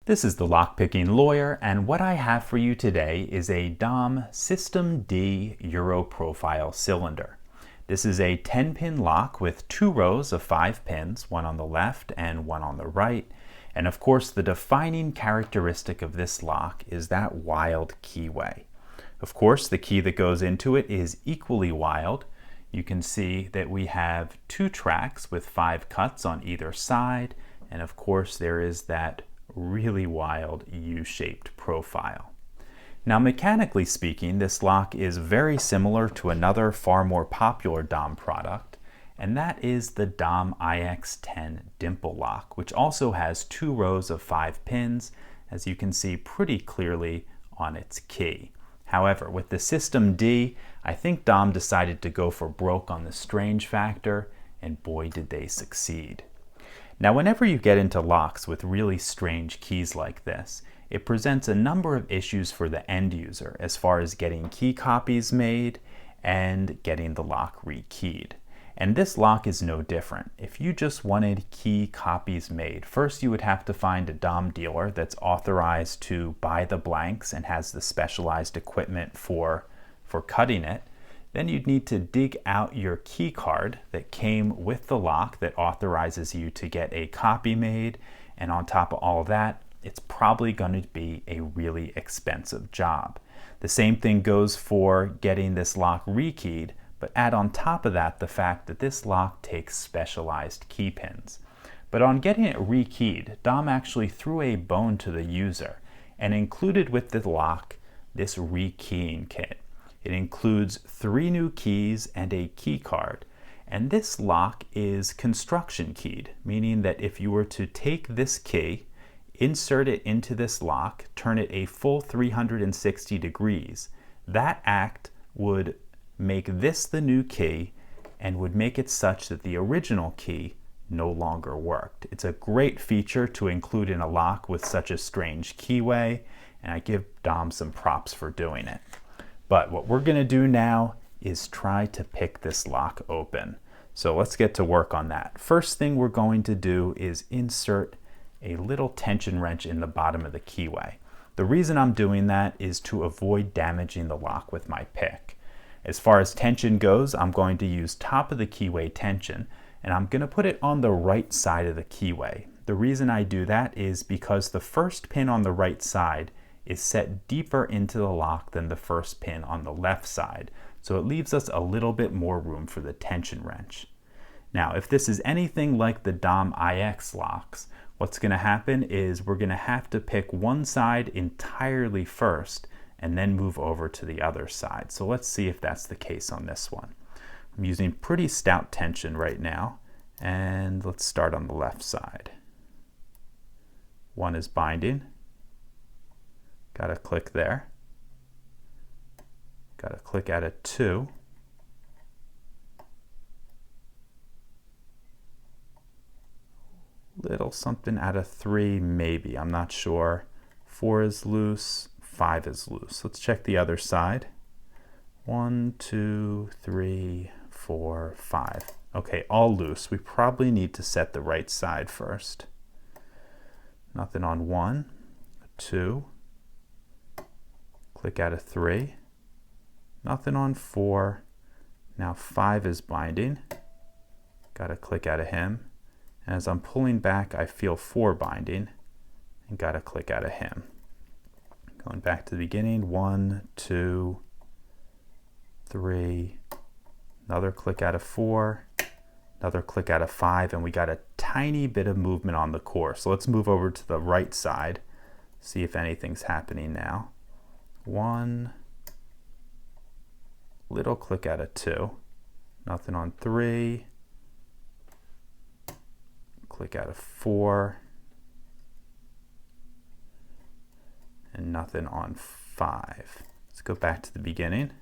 This is the Lockpicking Lawyer, and what I have for you today is a Daum System D Euro Profile cylinder. This is a 10-pin lock with 2 rows of 5 pins, one on the left and one on the right. And of course, the defining characteristic of this lock is that wild keyway. Of course, the key that goes into it is equally wild. You can see that we have 2 tracks with 5 cuts on either side, and of course there is that really wild U-shaped profile. Now, mechanically speaking, this lock is very similar to another far more popular Daum product, and that is the Daum IX10 Dimple Lock, which also has 2 rows of 5 pins, as you can see pretty clearly on its key. However, with the System D, I think Daum decided to go for broke on the strange factor, and boy did they succeed. Now, whenever you get into locks with really strange keys like this, it presents a number of issues for the end user as far as getting key copies made and getting the lock rekeyed. And this lock is no different. If you just wanted key copies made, first you would have to find a Daum dealer that's authorized to buy the blanks and has the specialized equipment for cutting it. Then you'd need to dig out your key card that came with the lock that authorizes you to get a copy made, and on top of all of that, it's probably going to be a really expensive job. The same thing goes for getting this lock rekeyed, but add on top of that the fact that this lock takes specialized key pins. But on getting it rekeyed, Daum actually threw a bone to the user and included with the lock this rekeying kit. It includes 3 new keys and a key card. And this lock is construction keyed, meaning that if you were to take this key, insert it into this lock, turn it a full 360 degrees, that act would make this the new key and would make it such that the original key no longer worked. It's a great feature to include in a lock with such a strange keyway, and I give Daum some props for doing it. But what we're going to do now is try to pick this lock open. So let's get to work on that. First thing we're going to do is insert a little tension wrench in the bottom of the keyway. The reason I'm doing that is to avoid damaging the lock with my pick. As far as tension goes, I'm going to use top of the keyway tension, and I'm going to put it on the right side of the keyway. The reason I do that is because the first pin on the right side is set deeper into the lock than the first pin on the left side, so it leaves us a little bit more room for the tension wrench. Now, if this is anything like the Daum IX locks, what's going to happen is we're going to have to pick one side entirely first and then move over to the other side. So let's see if that's the case on this one. I'm using pretty stout tension right now, and let's start on the left side. 1 is binding. Got to click there. Got to click at a 2. Little something at a 3 maybe, I'm not sure. 4 is loose, 5 is loose. Let's check the other side. 1, 2, 3, 4, 5. Okay, all loose. We probably need to set the right side first. Nothing on 1, 2. Click at a 3. Nothing on 4. Now 5 is binding. Got to click at a him. And as I'm pulling back, I feel 4 binding and got to click at a him. Going back to the beginning, 1, 2, 3. Another click at a 4. Another click at a 5, and we got a tiny bit of movement on the core. So let's move over to the right side, see if anything's happening now. 1, little click at a 2, nothing on 3, click at a 4, and nothing on 5. Let's go back to the beginning.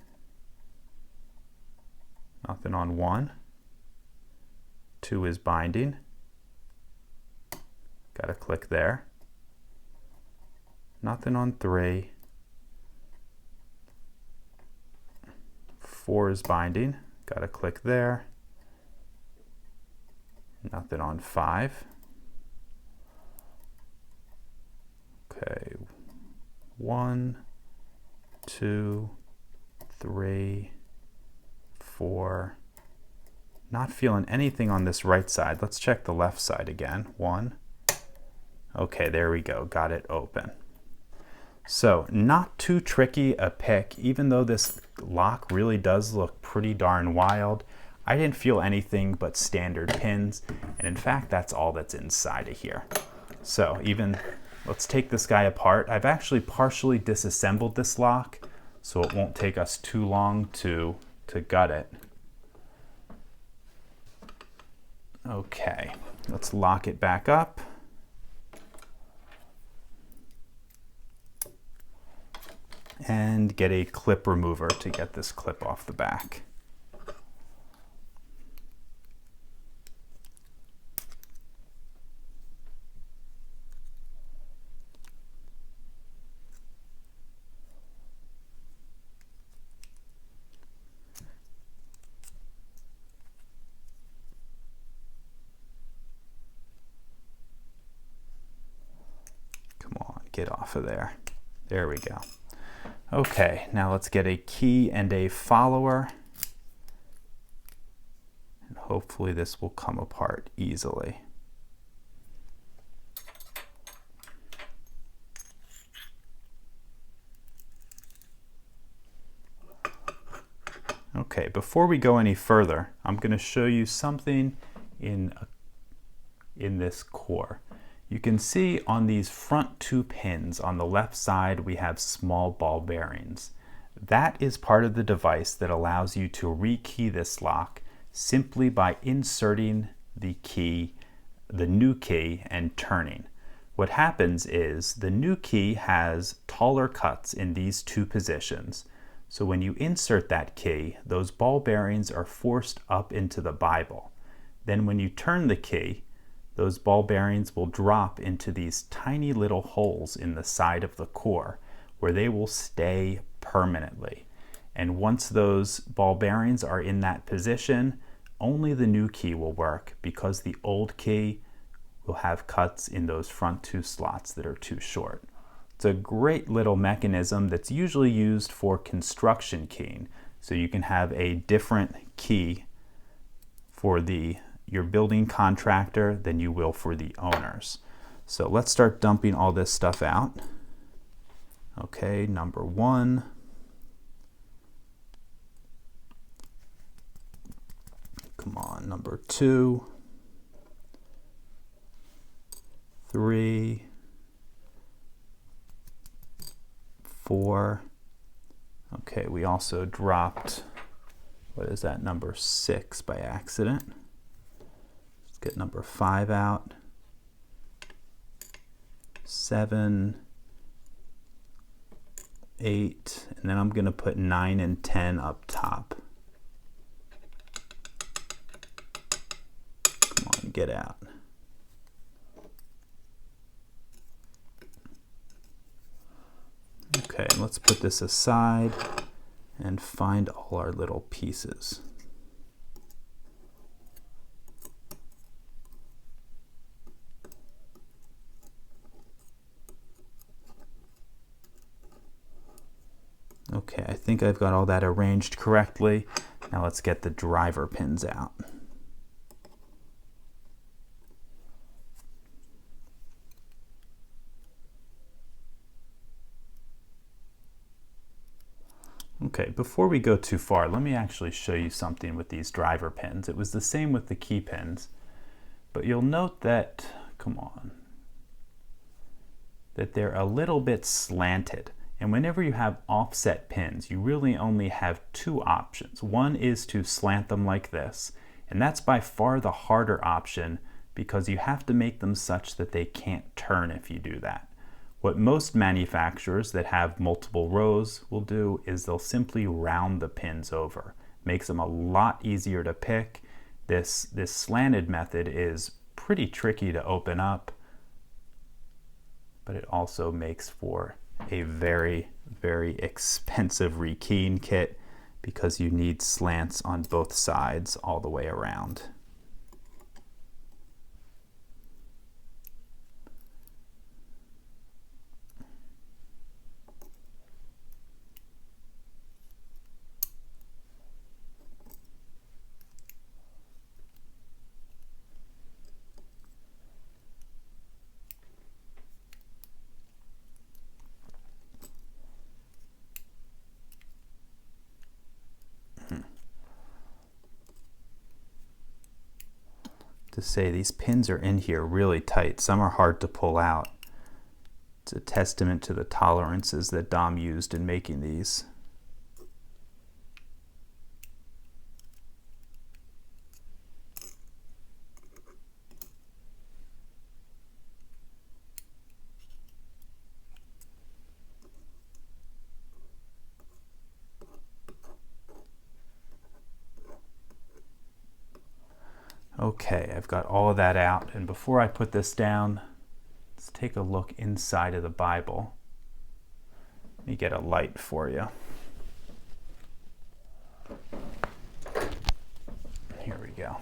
Nothing on 1, 2 is binding, got to click there. Nothing on 3, 4 is binding, got to click there. Nothing on 5. 1, 2, 3, 4. Not feeling anything on this right side. Let's check the left side again. 1. Okay, there we go. Got it open. So not too tricky a pick, even though this lock really does look pretty darn wild. I didn't feel anything but standard pins, and in fact that's all that's inside of here. So let's take this guy apart. I've actually partially disassembled this lock, so it won't take us too long to gut it. Okay, let's lock it back up. And get a clip remover to get this clip off the back. Come on, get off of there. There we go. Okay, now let's get a key and a follower, and hopefully this will come apart easily. Okay, before we go any further, I'm going to show you something in this core. You can see on these front 2 pins on the left side we have small ball bearings. That is part of the device that allows you to rekey this lock simply by inserting the key, the new key, and turning. What happens is the new key has taller cuts in these 2 positions. So when you insert that key, those ball bearings are forced up into the Bible. Then when you turn the key, those ball bearings will drop into these tiny little holes in the side of the core where they will stay permanently. And once those ball bearings are in that position, only the new key will work because the old key will have cuts in those front 2 slots that are too short. It's a great little mechanism that's usually used for construction keying. So you can have a different key for your building contractor than you will for the owners. So let's start dumping all this stuff out. Okay, number 1. Come on, number 2. 3. 4. Okay, we also dropped, what is that, number 6 by accident. Let's get number 5 out. 7, 8, and then I'm going to put 9 and 10 up top. Come on, get out. Okay, let's put this aside and find all our little pieces. Okay, I think I've got all that arranged correctly. Now let's get the driver pins out. Okay, before we go too far, let me actually show you something with these driver pins. It was the same with the key pins, but you'll note that, come on, that they're a little bit slanted. And whenever you have offset pins, you really only have 2 options. One is to slant them like this, and that's by far the harder option because you have to make them such that they can't turn if you do that. What most manufacturers that have multiple rows will do is they'll simply round the pins over. Makes them a lot easier to pick. This slanted method is pretty tricky to open up, but it also makes for a very, very expensive rekeying kit because you need slants on both sides all the way around. to say these pins are in here really tight. Some are hard to pull out. It's a testament to the tolerances that Dom used in making these. Okay, I've got all of that out, and before I put this down, let's take a look inside of the Bible. Let me get a light for you. Here we go.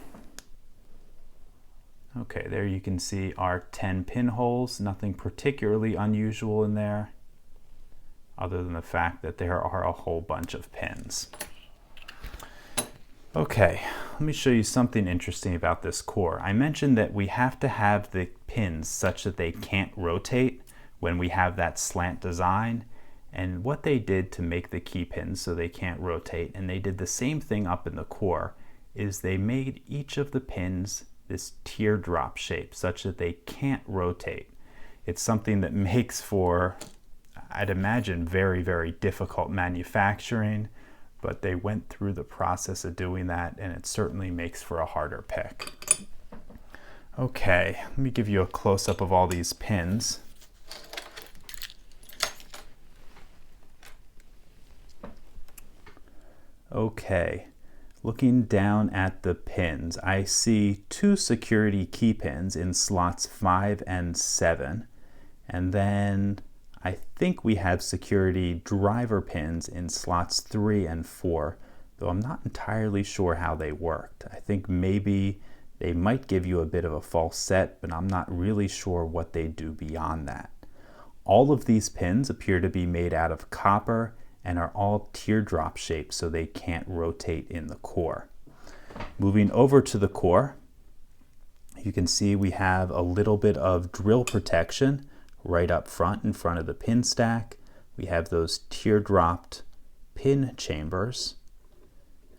Okay, there you can see our 10 pinholes. Nothing particularly unusual in there, other than the fact that there are a whole bunch of pins. Okay, let me show you something interesting about this core. I mentioned that we have to have the pins such that they can't rotate when we have that slant design. And what they did to make the key pins so they can't rotate, and they did the same thing up in the core, is they made each of the pins this teardrop shape such that they can't rotate. It's something that makes for, I'd imagine, very, very difficult manufacturing. But they went through the process of doing that, and it certainly makes for a harder pick. Okay, let me give you a close-up of all these pins. Okay, looking down at the pins, I see 2 security key pins in slots 5 and 7, and then I think we have security driver pins in slots 3 and 4, though I'm not entirely sure how they worked. I think maybe they might give you a bit of a false set, but I'm not really sure what they do beyond that. All of these pins appear to be made out of copper and are all teardrop shaped, so they can't rotate in the core. Moving over to the core, you can see we have a little bit of drill protection right up front in front of the pin stack. We have those teardropped pin chambers.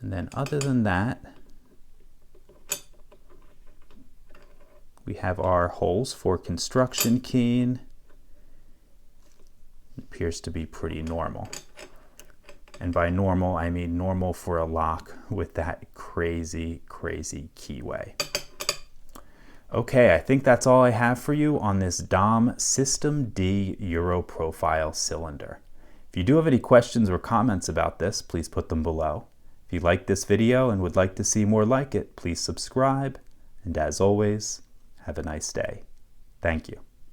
And then other than that, we have our holes for construction keying. It appears to be pretty normal. And by normal, I mean normal for a lock with that crazy, crazy keyway. Okay, I think that's all I have for you on this Dom System D Euro Profile cylinder. If you do have any questions or comments about this, please put them below. If you liked this video and would like to see more like it, please subscribe. And as always, have a nice day. Thank you.